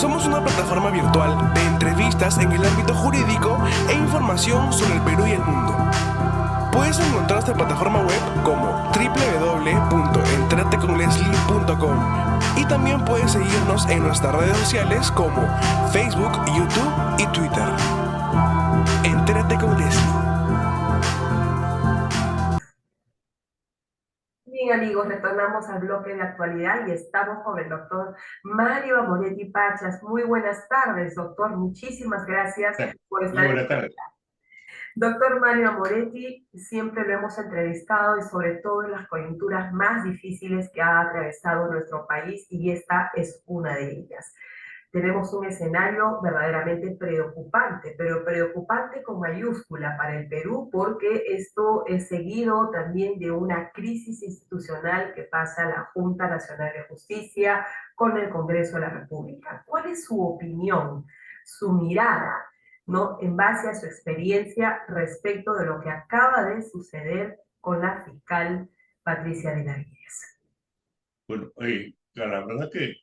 Somos una plataforma virtual de entrevistas en el ámbito jurídico e información sobre el Perú y el mundo. Puedes encontrar nuestra plataforma web como www.enterateconleslie.com y también puedes seguirnos en nuestras redes sociales como Facebook, YouTube y Twitter. Entérate con Leslie. Bien, amigos, retornamos al bloque de actualidad y estamos con el doctor Mario Amoretti Pachas. Muy buenas tardes, doctor. Muchísimas gracias por estar Muy buenas tardes. Doctor Mario Amoretti, siempre lo hemos entrevistado y sobre todo en las coyunturas más difíciles que ha atravesado nuestro país y esta es una de ellas. Tenemos un escenario verdaderamente preocupante, pero preocupante con mayúscula para el Perú porque esto es seguido también de una crisis institucional que pasa la Junta Nacional de Justicia con el Congreso de la República. ¿Cuál es su opinión, su mirada, ¿no?, en base a su experiencia respecto de lo que acaba de suceder con la fiscal Patricia Benavides? Bueno, la verdad que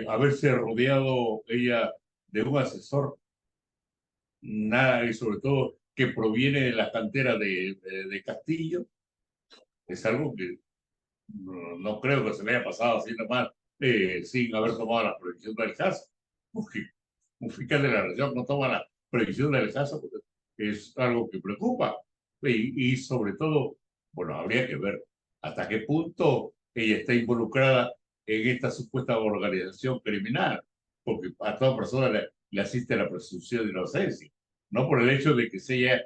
haberse rodeado ella de un asesor, nada, y sobre todo que proviene de la cantera de Castillo, es algo que no creo que se le haya pasado así nomás, sin haber tomado la previsión del caso. Porque un fiscal de la región no toma la previsión del caso, porque es algo que preocupa. Y sobre todo, bueno, habría que ver hasta qué punto ella está involucrada en esta supuesta organización criminal, porque a toda persona le asiste la presunción de inocencia, no por el hecho de que sea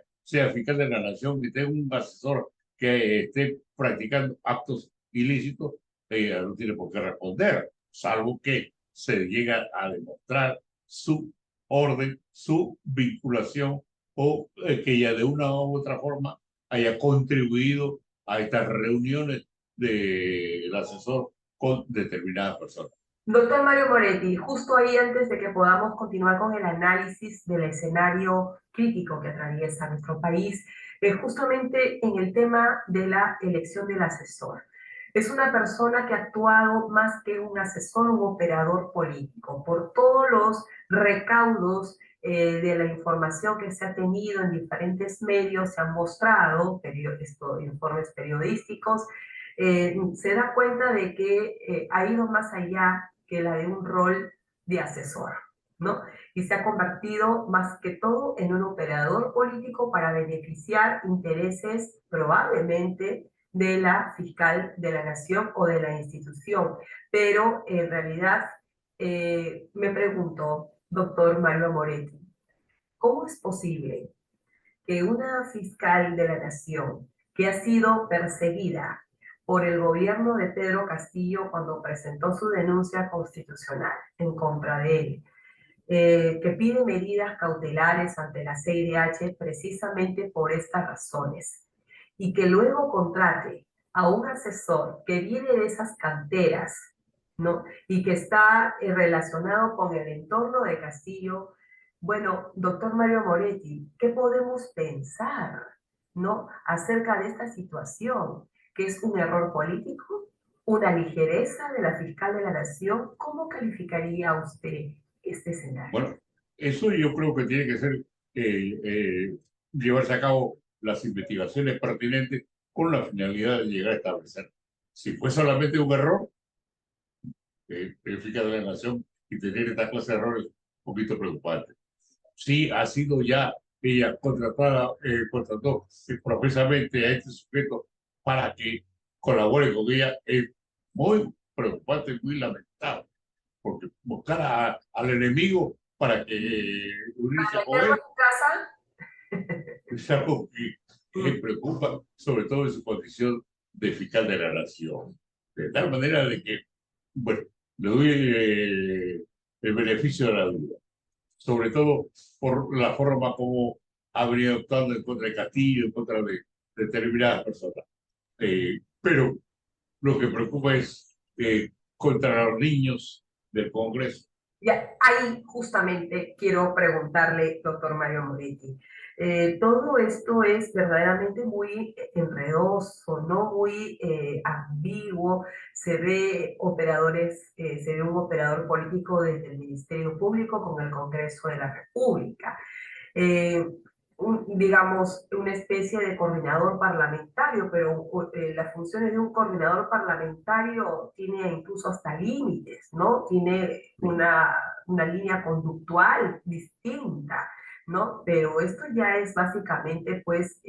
fiscal de la nación y tenga un asesor que esté practicando actos ilícitos, ella no tiene por qué responder, salvo que se llega a demostrar su orden, su vinculación o que ella de una u otra forma haya contribuido a estas reuniones del asesor con determinadas personas. Doctor Mario Moretti, justo ahí antes de que podamos continuar con el análisis del escenario crítico que atraviesa nuestro país, justamente en el tema de la elección del asesor. Es una persona que ha actuado más que un asesor, un operador político, por todos los recaudos de la información que se ha tenido en diferentes medios, se han mostrado informes periodísticos, se da cuenta de que ha ido más allá que la de un rol de asesor, ¿no? Y se ha convertido más que todo en un operador político para beneficiar intereses probablemente de la fiscal de la nación o de la institución. Pero en realidad me pregunto, doctor Mario Moretti, ¿cómo es posible que una fiscal de la nación que ha sido perseguida por el gobierno de Pedro Castillo cuando presentó su denuncia constitucional en contra de él, que pide medidas cautelares ante la CIDH precisamente por estas razones, y que luego contrate a un asesor que viene de esas canteras, ¿no?, y que está relacionado con el entorno de Castillo? Bueno, doctor Mario Moretti, ¿qué podemos pensar, ¿no?, acerca de esta situación? ¿Que es un error político? ¿Una ligereza de la fiscal de la nación? ¿Cómo calificaría usted este escenario? Bueno, eso yo creo que tiene que ser llevarse a cabo las investigaciones pertinentes con la finalidad de llegar a establecer. Si fue solamente un error, el fiscal de la nación y tener esta clase de errores un poquito preocupante. Sí ha sido ya ella contrató profesamente a este sujeto para que colabore con ella, es muy preocupante, muy lamentable, porque buscar al enemigo para que unirse con él es algo que preocupa, sobre todo en su condición de fiscal de la nación. De tal manera de que, bueno, le doy el beneficio de la duda, sobre todo por la forma como ha venido actuando en contra de Castillo, en contra de determinadas personas. Pero lo que preocupa es contra los niños del Congreso. Ya, ahí justamente quiero preguntarle, doctor Mario Moretti, todo esto es verdaderamente muy enredoso, ¿no?, muy ambiguo, se ve operadores, se ve un operador político desde el Ministerio Público con el Congreso de la República. Digamos, una especie de coordinador parlamentario, pero las funciones de un coordinador parlamentario tiene incluso hasta límites, ¿no? Tiene una línea conductual distinta, ¿no? Pero esto ya es básicamente, pues,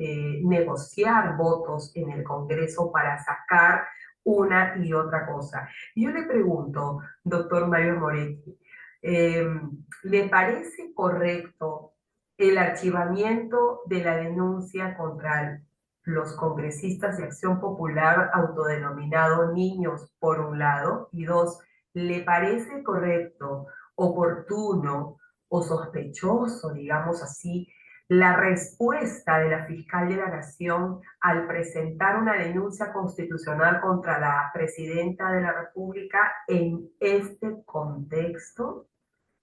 negociar votos en el Congreso para sacar una y otra cosa. Y yo le pregunto, doctor Mario Moretti, ¿le parece correcto el archivamiento de la denuncia contra los congresistas de Acción Popular autodenominados niños, por un lado? Y dos, ¿le parece correcto, oportuno o sospechoso, digamos así, la respuesta de la fiscal de la Nación al presentar una denuncia constitucional contra la presidenta de la República en este contexto?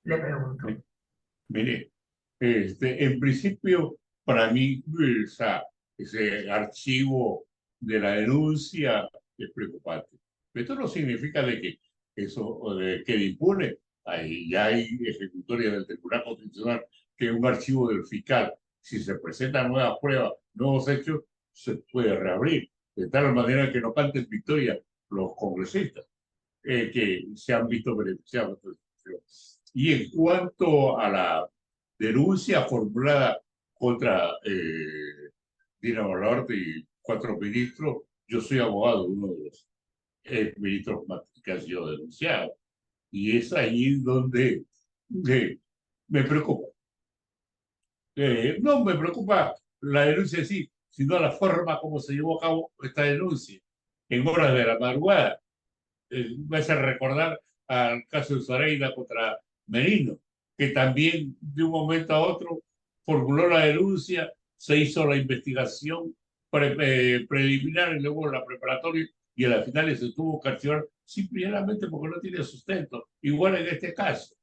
Le pregunto. Mire, en principio, para mí, ese archivo de la denuncia es preocupante. Esto no significa de que eso quede impune. Ya hay ejecutoria del Tribunal Constitucional que un archivo del fiscal, si se presentan nuevas pruebas, nuevos hechos, se puede reabrir, de tal manera que no canten victoria los congresistas que se han visto beneficiados. Y en cuanto a la denuncia formulada contra Dina Boluarte y 4 ministros, yo soy abogado de uno de los ministros que ha sido denunciado. Y es ahí donde me preocupa. No me preocupa la denuncia en sí, sino la forma como se llevó a cabo esta denuncia en horas de la madrugada. Me hace recordar al caso de Zoraida contra Merino, que también de un momento a otro formuló la denuncia, se hizo la investigación preliminar y luego la preparatoria, y a las finales se tuvo que archivar simplemente porque no tiene sustento. Igual en este caso,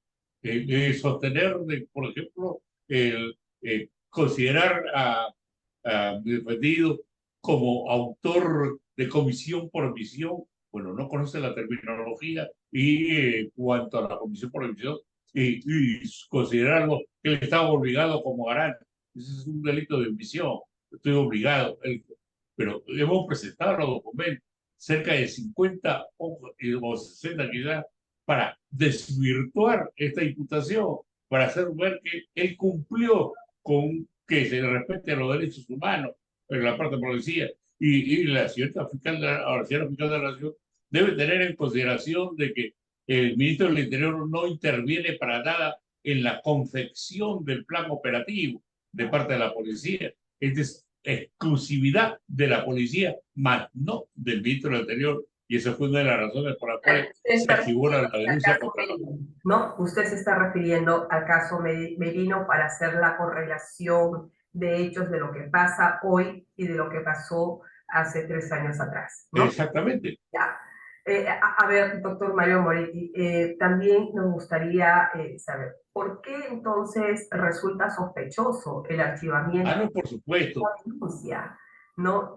sostener, por ejemplo, considerar a mi defendido como autor de comisión por omisión. Bueno, no conoce la terminología y cuanto a la comisión por omisión y considerarlo que él estaba obligado como garante. Ese es un delito de omisión. Estoy obligado. Pero hemos presentado los documentos, cerca de 50 o 60 quizás, para desvirtuar esta imputación, para hacer ver que él cumplió con que se le respete a los derechos humanos en la parte de policía. Y la señora fiscal de la Nación debe tener en consideración de que el ministro del Interior no interviene para nada en la confección del plan operativo de parte de la policía. Esta es exclusividad de la policía, más no del ministro del Interior. Y esa fue una de las razones por las cuales se archivó la denuncia contra la... ¿No? Usted se está refiriendo al caso Merino para hacer la correlación de hechos de lo que pasa hoy y de lo que pasó hace 3 años atrás, ¿no? Exactamente. Ya. A ver, doctor Mario Moretti, también nos gustaría saber, ¿por qué entonces resulta sospechoso el archivamiento no, por supuesto. de la denuncia? ¿No?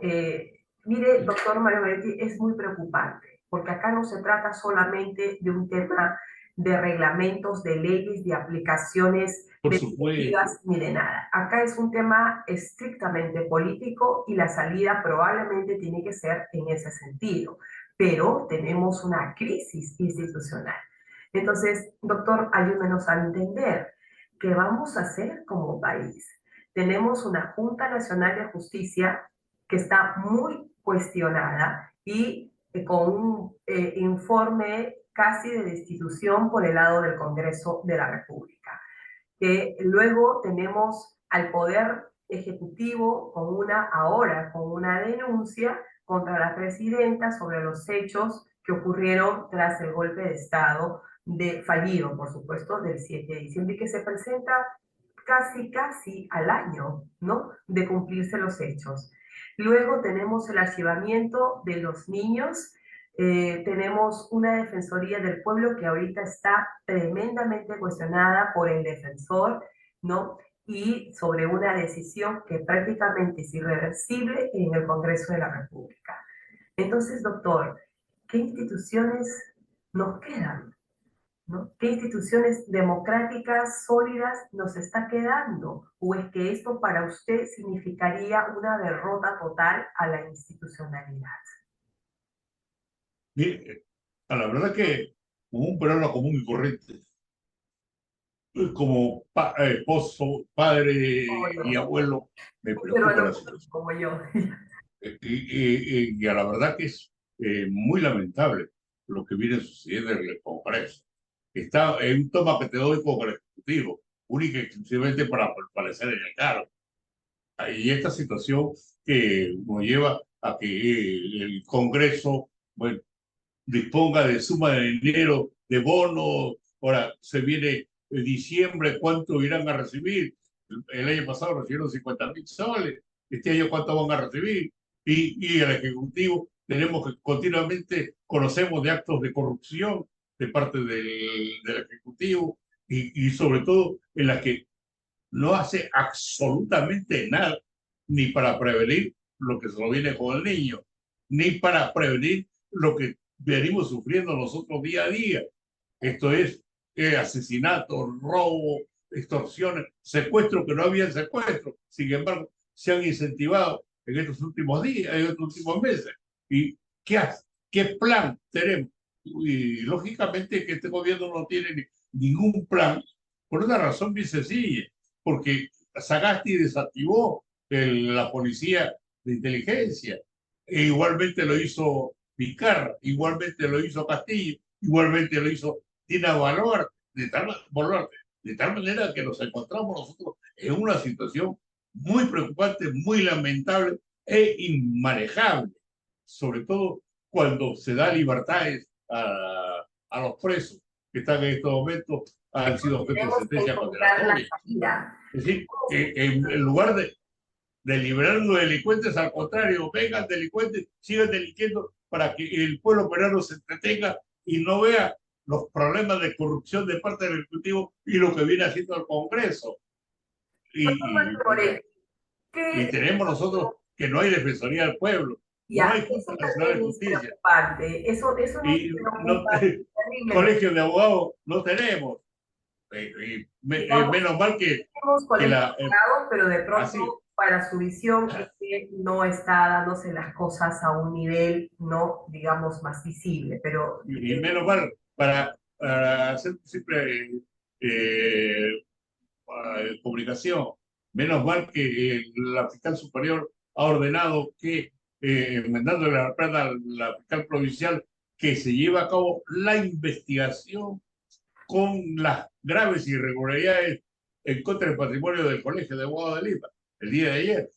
Mire, doctor Mario Moretti, es muy preocupante, porque acá no se trata solamente de un tema de reglamentos, de leyes, de aplicaciones legislativas, ni de nada. Acá es un tema estrictamente político y la salida probablemente tiene que ser en ese sentido. Pero tenemos una crisis institucional. Entonces, doctor, ayúdenos a entender qué vamos a hacer como país. Tenemos una Junta Nacional de Justicia que está muy cuestionada y con un informe casi de destitución por el lado del Congreso de la República. Luego tenemos al Poder Ejecutivo ahora con una denuncia contra la presidenta sobre los hechos que ocurrieron tras el golpe de Estado fallido, por supuesto, del 7 de diciembre, y que se presenta casi al año, ¿no?, de cumplirse los hechos. Luego tenemos el archivamiento de los niños, tenemos una Defensoría del Pueblo que ahorita está tremendamente cuestionada por el defensor, ¿no?, y sobre una decisión que prácticamente es irreversible en el Congreso de la República. Entonces, doctor, ¿qué instituciones nos quedan? ¿No? ¿Qué instituciones democráticas sólidas nos está quedando? ¿O es que esto para usted significaría una derrota total a la institucionalidad? Mire, a la verdad que como un peruano común y corriente, como esposo, padre Como y yo, abuelo, me un preocupa peruano la situación. como yo. Y a la verdad que es muy lamentable lo que viene sucediendo en el Congreso. Está en un toma que te doy como el Ejecutivo, única y exclusivamente para permanecer en el cargo. Y esta situación que nos lleva a que el Congreso, bueno, disponga de suma de dinero, de bonos. Ahora se viene diciembre, ¿cuánto irán a recibir? El año pasado recibieron 50.000 soles. Este año, ¿cuánto van a recibir? Y el Ejecutivo, tenemos que continuamente, conocemos de actos de corrupción de parte del Ejecutivo y sobre todo en las que no hace absolutamente nada, ni para prevenir lo que se nos viene con el niño, ni para prevenir lo que venimos sufriendo nosotros día a día. Esto es asesinato, robo, extorsiones, secuestro que no había secuestro. Sin embargo, se han incentivado en estos últimos días, en estos últimos meses. ¿Y qué hace? ¿Qué plan tenemos? Y lógicamente que este gobierno no tiene ningún plan por una razón bien sencilla, porque Sagasti desactivó la policía de inteligencia, e igualmente lo hizo Vizcarra, igualmente lo hizo Castillo, igualmente lo hizo Dina Boluarte, de tal manera que nos encontramos nosotros en una situación muy preocupante, muy lamentable e inmanejable, sobre todo cuando se da libertades a los presos que están en estos momentos, han sido objeto de Tenemos que sentencia encontrar la condenatoria. salida. Es decir, que en lugar de liberar a los delincuentes, al contrario, vengan delincuentes, sigan delinquiendo para que el pueblo peruano se entretenga y no vea los problemas de corrupción de parte del Ejecutivo y lo que viene haciendo el Congreso. Doctor Y, Mario y, Moretti, y ¿qué tenemos nosotros que no hay Defensoría del Pueblo, no ya? hay Junta Eso Nacional de también es Justicia preocupante. Eso nos y no, preocupa terriblemente. colegios de abogados no tenemos. Digamos, Menos mal tenemos que colegios la... de abogados, pero de así, pronto para su visión es que no está dándose las cosas a un nivel, no, digamos, más visible. Pero y menos mal para hacer siempre comunicación. Menos mal que la fiscal superior ha ordenado que, mandándole la plata a la fiscal provincial, que se lleve a cabo la investigación con las graves irregularidades en contra del patrimonio del Colegio de Abogados de Lima. El día de ayer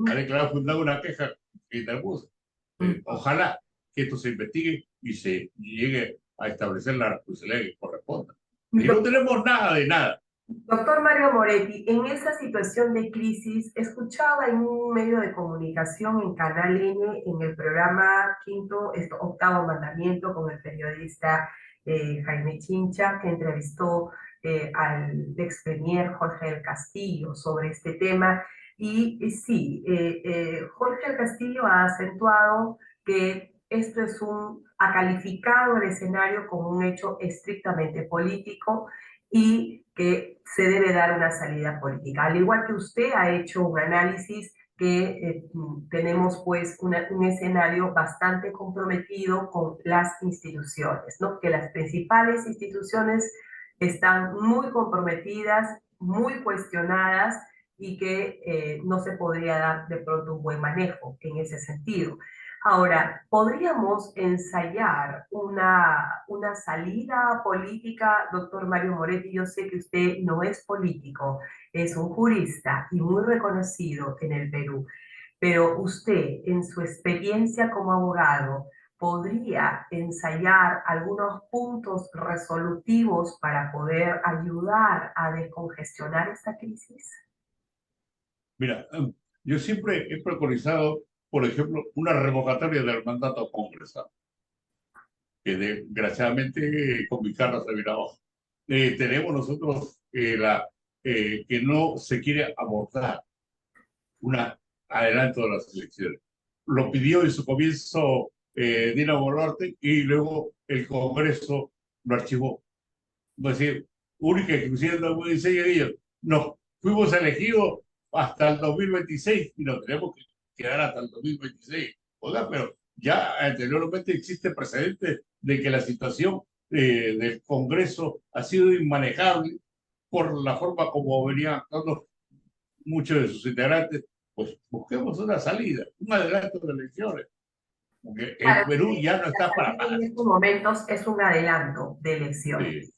ha declarado fundada una queja que interpuso. Ojalá que esto se investigue y se llegue a establecer la responsabilidad que corresponda. Y no tenemos nada de nada. doctor Mario Moretti, en esa situación de crisis, escuchaba en un medio de comunicación en Canal N, en el programa Octavo Mandamiento, con el periodista Jaime Chincha, que entrevistó al ex premier Jorge del Castillo sobre este tema. Y sí, Jorge del Castillo ha acentuado que ha calificado el escenario como un hecho estrictamente político y que se debe dar una salida política. Al igual que usted ha hecho un análisis que tenemos pues un escenario bastante comprometido con las instituciones, ¿no? Que las principales instituciones están muy comprometidas, muy cuestionadas y que no se podría dar de pronto un buen manejo en ese sentido. Ahora, ¿podríamos ensayar una salida política, doctor Mario Moretti? Yo sé que usted no es político, es un jurista y muy reconocido en el Perú, pero usted, en su experiencia como abogado, ¿podría ensayar algunos puntos resolutivos para poder ayudar a descongestionar esta crisis? Mira, yo siempre he preconizado, por ejemplo, una revocatoria del mandato congresal, que desgraciadamente con mi cara se viene abajo. Tenemos nosotros que no se quiere abortar un adelanto de las elecciones. Lo pidió en su comienzo Dina Boluarte, y luego el Congreso lo archivó. Es decir, única y exclusivamente diseño de ellos. Nos fuimos elegidos hasta el 2026 y nos tenemos que quedar hasta el 2026. Oiga, pero ya anteriormente existe precedente de que la situación del Congreso ha sido inmanejable por la forma como venían actuando muchos de sus integrantes. Pues busquemos una salida, un adelanto de elecciones, porque el Claro, Perú ya no está para en más. estos momentos es un adelanto de elecciones, Sí,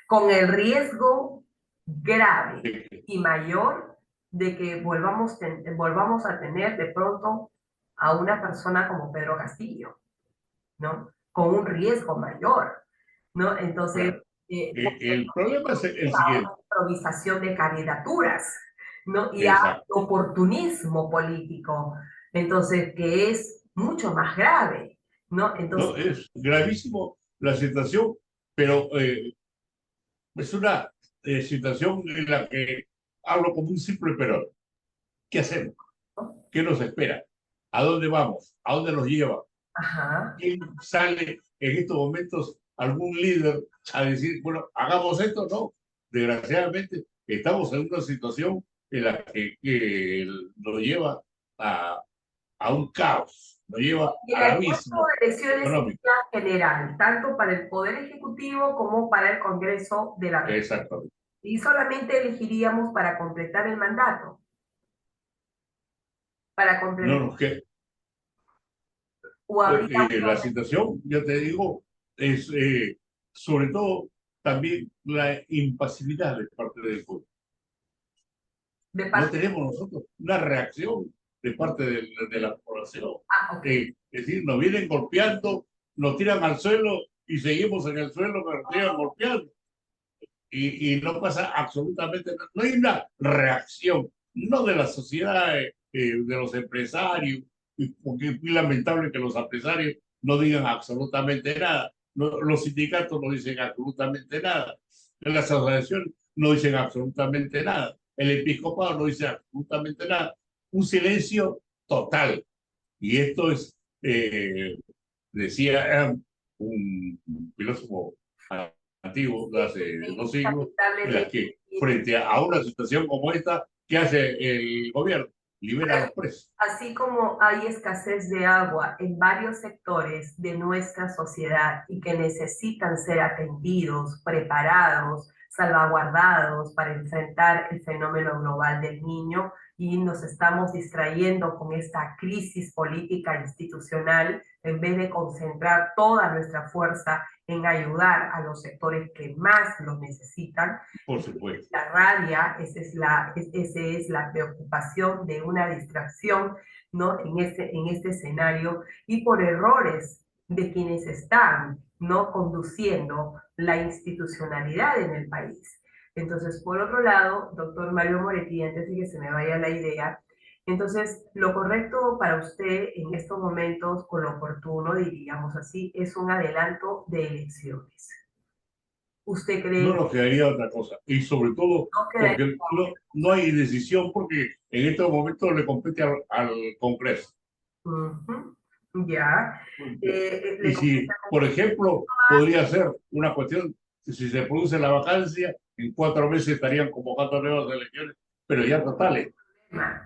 con el riesgo grave sí, y mayor de que volvamos a tener de pronto a una persona como Pedro Castillo, ¿no? Con un riesgo mayor, ¿no? Entonces, claro. porque El problema es el a una siguiente. improvisación de candidaturas, ¿no? Y a Exacto. oportunismo político, entonces, que es mucho más grave, ¿no? Entonces, ¿No? Es gravísimo la situación, pero es una situación en la que hablo como un simple peruano. ¿Qué hacemos? ¿no? ¿Qué nos espera? ¿A dónde vamos? ¿A dónde nos lleva? Ajá. ¿Quién sale en estos momentos algún líder a decir, bueno, hagamos esto? No. Desgraciadamente, estamos en una situación en la que nos lleva a un caos, nos lleva Y el al aspecto abismo de elecciones económico. sería general, tanto para el Poder Ejecutivo como para el Congreso de la República. Exactamente. Y solamente elegiríamos para completar el mandato, para No complementar, nos queda. o habría La situación, ya te digo, es sobre todo también la impasividad de parte del pueblo. de No parte. tenemos nosotros una reacción de parte de la población. Ah, ok. Es decir, nos vienen golpeando, nos tiran al suelo y seguimos en el suelo, pero nos tiran golpeando. Y no pasa absolutamente nada. No hay una reacción, no de la sociedad, de los empresarios, porque es muy lamentable que los empresarios no digan absolutamente nada. No, los sindicatos no dicen absolutamente nada. Las asociaciones no dicen absolutamente nada. El episcopado no dice absolutamente nada. Un silencio total. Y esto es, decía un filósofo antiguo de hace dos siglos, en las Lamentablemente, que frente a una situación como esta, ¿qué hace el gobierno? Libera a los presos. así como hay escasez de agua en varios sectores de nuestra sociedad y que necesitan ser atendidos, preparados, salvaguardados para enfrentar el fenómeno global del niño, y nos estamos distrayendo con esta crisis política institucional en vez de concentrar toda nuestra fuerza en ayudar a los sectores que más lo necesitan. Por supuesto. La rabia, esa es la preocupación de una distracción, ¿no? En este escenario, y por errores de quienes están, ¿no? Conduciendo la institucionalidad en el país. Entonces, por otro lado, doctor Mario Moretti, antes de que se me vaya la idea, entonces, lo correcto para usted en estos momentos, con lo oportuno, diríamos así, es un adelanto de elecciones. ¿Usted No cree nos quedaría otra cosa. Y sobre todo que no porque no hay decisión, porque en estos momentos le compete al Congreso. Ujú, ya. Y Le si, comento por ejemplo, podría ser una cuestión, que si se produce la vacancia, en 4 meses estarían convocando nuevas elecciones, pero ya totales.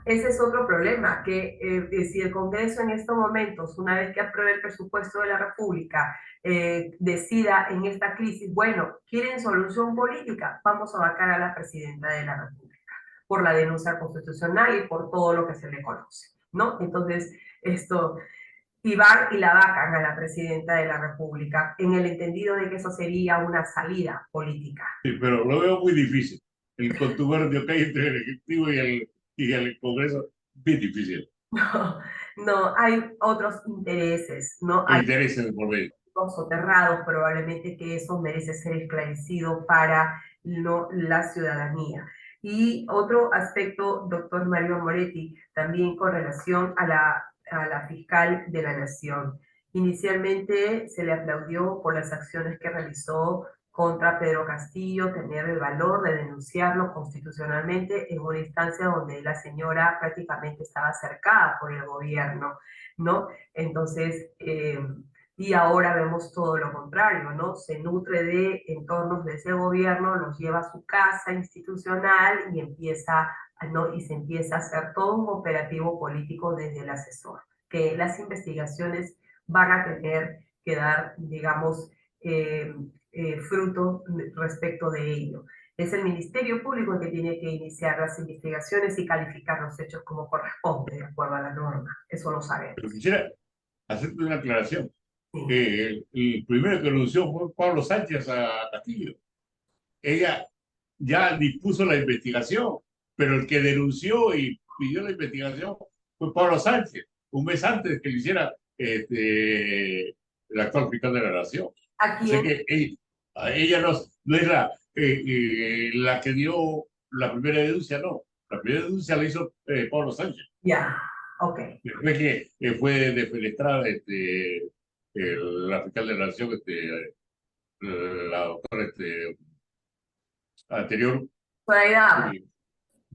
ese es otro problema, que si el Congreso en estos momentos, una vez que apruebe el presupuesto de la República, decida en esta crisis, bueno, quieren solución política, vamos a vacar a la presidenta de la República por la denuncia constitucional y por todo lo que se le conoce, ¿no? Entonces, esto, y van y la vacan a la presidenta de la República, en el entendido de que eso sería una salida política. Sí, pero lo veo muy difícil. El contubernio que hay entre el Ejecutivo y el Congreso, bien difícil. No, no, hay otros intereses, ¿no? E Hay intereses de por medio. soterrados probablemente, que eso merece ser esclarecido para la ciudadanía. Y otro aspecto, doctor Mario Moretti, también con relación a la fiscal de la Nación. Inicialmente se le aplaudió por las acciones que realizó contra Pedro Castillo, tener el valor de denunciarlo constitucionalmente en una instancia donde la señora prácticamente estaba cercada por el gobierno, ¿no? Entonces, y ahora vemos todo lo contrario, ¿no? Se nutre de entornos de ese gobierno, los lleva a su casa institucional y empieza, ¿no? Y se empieza a hacer todo un operativo político desde el asesor, que las investigaciones van a tener que dar, digamos, fruto respecto de ello. Es el Ministerio Público el que tiene que iniciar las investigaciones y calificar los hechos como corresponde, de acuerdo a la norma. Eso lo sabemos. Pero quisiera hacerte una aclaración. Sí. El primero que anunció fue Pablo Sánchez a Castillo. Ella ya dispuso la investigación, pero el que denunció y pidió la investigación fue Pablo Sánchez, un mes antes que lo hiciera el actual fiscal de la Nación. Aquí Así que ella no es la que dio la primera denuncia, no. La primera denuncia la hizo Pablo Sánchez. Ya, ok. Después que fue defenestrada la fiscal de la Nación, la doctora anterior, Zoraida,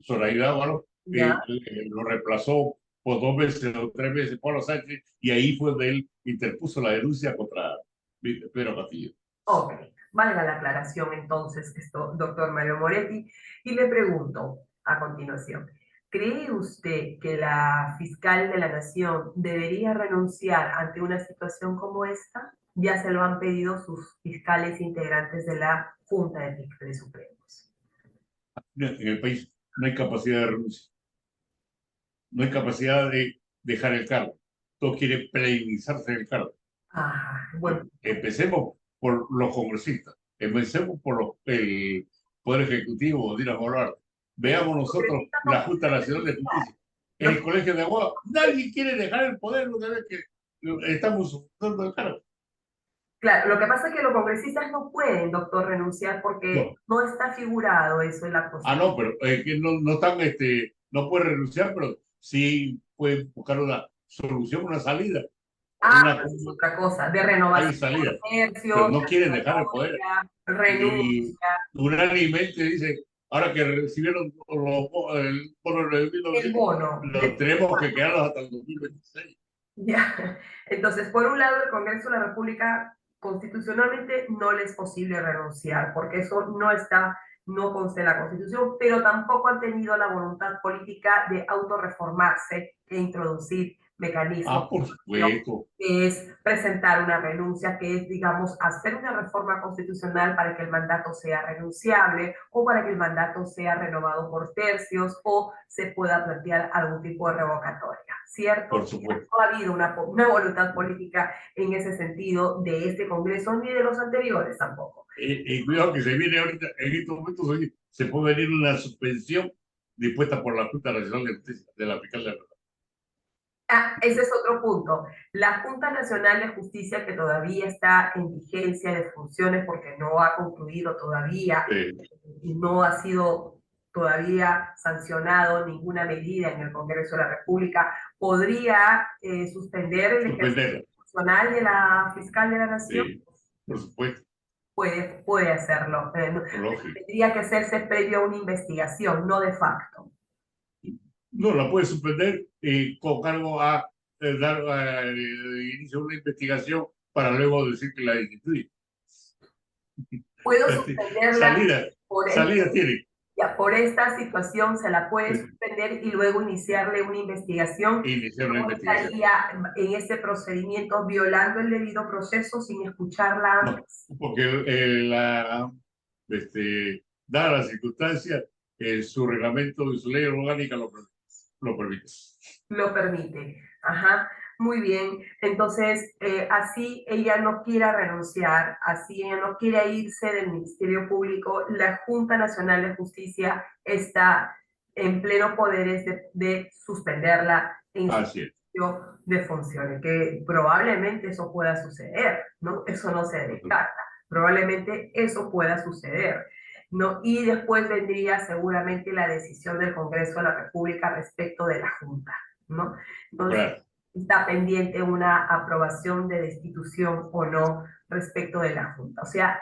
Zoraida Ábalos, ya. lo reemplazó por 2 veces o 3 veces Pablo Sánchez, y ahí fue donde él interpuso la denuncia contra Pedro Castillo. Ok, valga la aclaración entonces, doctor Mario Moretti, y le pregunto a continuación, ¿cree usted que la fiscal de la Nación debería renunciar ante una situación como esta? Ya se lo han pedido sus fiscales integrantes de la Junta de Fiscales Supremos. En el país no hay capacidad de renuncia, no hay capacidad de dejar el cargo. Todos quieren plenizarse del cargo. Ah, bueno. Empecemos por los congresistas, empecemos por el Poder Ejecutivo, Dina Boluarte. Veamos nosotros la Junta Nacional de Justicia, el Colegio de Abogados. Nadie quiere dejar el poder una vez que estamos usando el cargo. Claro, lo que pasa es que los congresistas no pueden, doctor, renunciar porque no está figurado eso en la Constitución. No, pero que no están, no pueden renunciar, pero sí pueden buscar una solución, una salida. Es otra cosa, de renovación hay salida, de comercio, pero no quieren dejar el poder. Renuncia. Y unánimemente dice, ahora que recibieron el bono de 2009, lo tenemos que quedarnos hasta el 2026. Ya. Entonces, por un lado, el Congreso de la República constitucionalmente no le es posible renunciar, porque eso no consta en la Constitución, pero tampoco han tenido la voluntad política de autorreformarse e introducir mecanismos. Por supuesto. Que es presentar una renuncia, que es, digamos, hacer una reforma constitucional para que el mandato sea renunciable o para que el mandato sea renovado por tercios o se pueda plantear algún tipo de revocatoria, ¿cierto? Por supuesto. No ha habido una voluntad política en ese sentido de este Congreso ni de los anteriores tampoco. Cuidado que se viene ahorita, en estos momentos se puede venir una suspensión dispuesta por la Junta Nacional de Justicia, de la fiscal de la Nación. Ese es otro punto. La Junta Nacional de Justicia, que todavía está en vigencia de funciones porque no ha concluido todavía, y no ha sido todavía sancionado ninguna medida en el Congreso de la República, podría suspender el ejercicio funcional de la fiscal de la Nación. Sí, por supuesto. Puede hacerlo. Tendría que hacerse previo a una investigación, no de facto. No, la puede suspender con cargo a dar inicio a una investigación para luego decir que la destituye. Puedo suspenderla. Salida tiene. Ya, por esta situación se la puede suspender y luego iniciarle una investigación. Estaría en ese procedimiento violando el debido proceso sin escucharla antes. No, porque dada la circunstancia, su reglamento y su ley orgánica lo permite. Lo permite, ajá. Muy bien, entonces así ella no quiera renunciar, así ella no quiere irse del Ministerio Público, la Junta Nacional de Justicia está en pleno poderes de suspenderla en su ejercicio de funciones, que probablemente eso pueda suceder, ¿no? Eso no se descarta, probablemente eso pueda suceder, ¿no? Y después vendría seguramente la decisión del Congreso de la República respecto de la Junta, ¿no? Entonces, está pendiente una aprobación de destitución o no respecto de la Junta. O sea,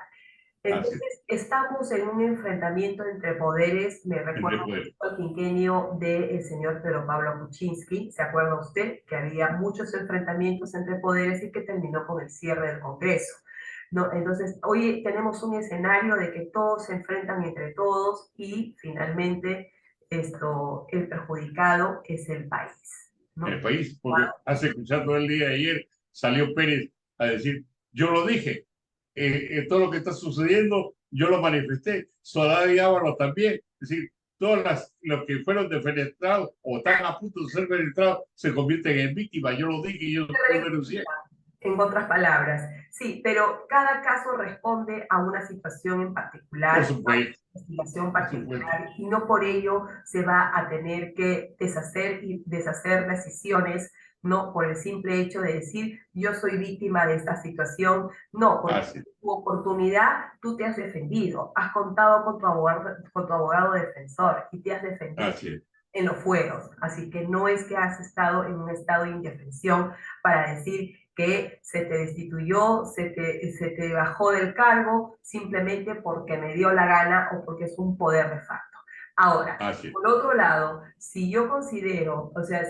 Entonces, estamos en un enfrentamiento entre poderes. Me recuerdo el quinquenio del señor Pedro Pablo Kuczynski. ¿Se acuerda usted que había muchos enfrentamientos entre poderes y que terminó con el cierre del Congreso? ¿No? Entonces, hoy tenemos un escenario de que todos se enfrentan entre todos y finalmente el perjudicado es el país, ¿no? El país, porque hace escuchando el día de ayer salió Pérez a decir, yo lo dije, todo lo que está sucediendo, yo lo manifesté, Solari Ábalos también, es decir, todos los que fueron defenestrados o están a punto de ser defenestrados se convierten en víctimas, yo lo dije y yo lo denuncié. En otras palabras, sí, pero cada caso responde a una situación en particular, por supuesto, a una investigación particular, y no por ello se va a tener que deshacer decisiones, no por el simple hecho de decir yo soy víctima de esta situación, no, porque tu oportunidad tú te has defendido, has contado con tu abogado defensor y te has defendido en los fueros, así que no es que has estado en un estado de indefensión para decir que se te destituyó, se te bajó del cargo simplemente porque me dio la gana o porque es un poder de facto. Ahora, por otro lado, si yo considero, o sea,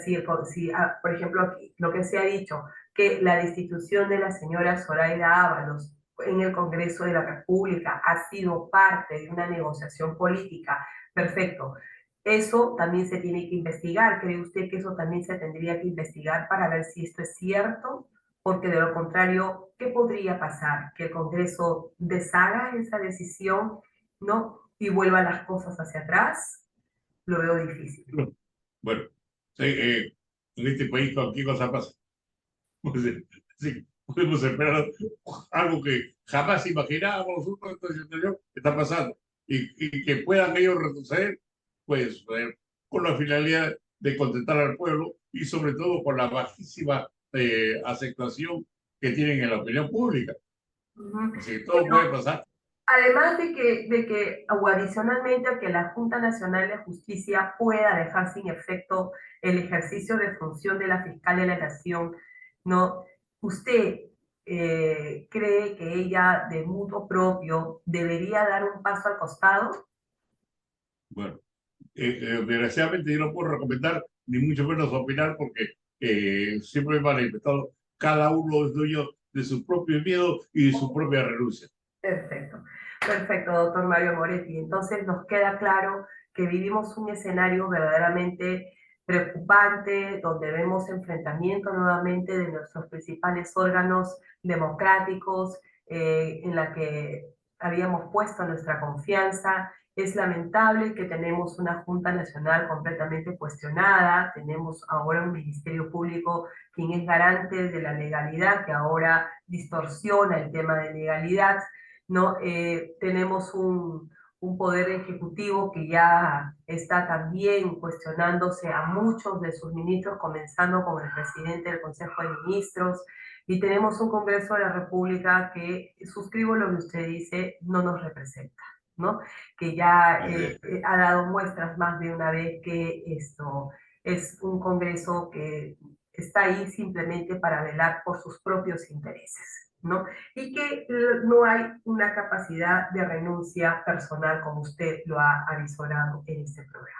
por ejemplo, aquí, lo que se ha dicho, que la destitución de la señora Zoraida Ábalos en el Congreso de la República ha sido parte de una negociación política, perfecto. Eso también se tiene que investigar. ¿Cree usted que eso también se tendría que investigar para ver si esto es cierto? Porque de lo contrario, ¿qué podría pasar? ¿Que el Congreso deshaga esa decisión, ¿no? Y vuelva las cosas hacia atrás? Lo veo difícil. Bueno, en este país cualquier cosa pasa. Sí, podemos esperar algo que jamás imaginábamos nosotros, está pasando. Y que puedan ellos retroceder, pues con la finalidad de contentar al pueblo y sobre todo con la bajísima aceptación que tienen en la opinión pública. Así que todo puede pasar. Además de que o adicionalmente a que la Junta Nacional de Justicia pueda dejar sin efecto el ejercicio de función de la fiscal de la Nación, ¿no? ¿Usted cree que ella de mutuo propio debería dar un paso al costado? Bueno, desgraciadamente yo no puedo recomendar ni mucho menos opinar porque siempre he manifestado cada uno es dueño de su propio miedo y de su propia renuncia. Perfecto, perfecto, doctor Mario Moretti. Entonces nos queda claro que vivimos un escenario verdaderamente preocupante, donde vemos enfrentamiento nuevamente de nuestros principales órganos democráticos, en la que habíamos puesto nuestra confianza. Es lamentable que tenemos una Junta Nacional completamente cuestionada, tenemos ahora un Ministerio Público quien es garante de la legalidad, que ahora distorsiona el tema de legalidad, ¿no? Tenemos un poder ejecutivo que ya está también cuestionándose a muchos de sus ministros, comenzando con el presidente del Consejo de Ministros, y tenemos un Congreso de la República que, suscribo lo que usted dice, no nos representa, ¿no? Que ya ha dado muestras más de una vez que esto es un Congreso que está ahí simplemente para velar por sus propios intereses, ¿no? Y que no hay una capacidad de renuncia personal como usted lo ha avisorado en este programa.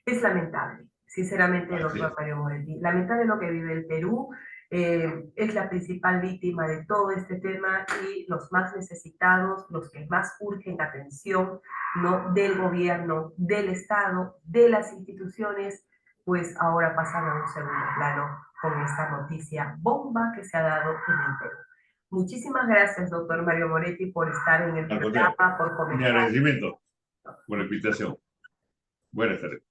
Es lamentable, sinceramente, doctor Mario Moretti. Lamentable lo que vive el Perú. Es la principal víctima de todo este tema y los más necesitados, los que más urgen atención, ¿no? Del gobierno, del Estado, de las instituciones, pues ahora pasan a un segundo plano con esta noticia bomba que se ha dado en el Perú. Muchísimas gracias, doctor Mario Moretti, por estar en el programa, por comentar. Mi agradecimiento por la invitación. Buenas tardes.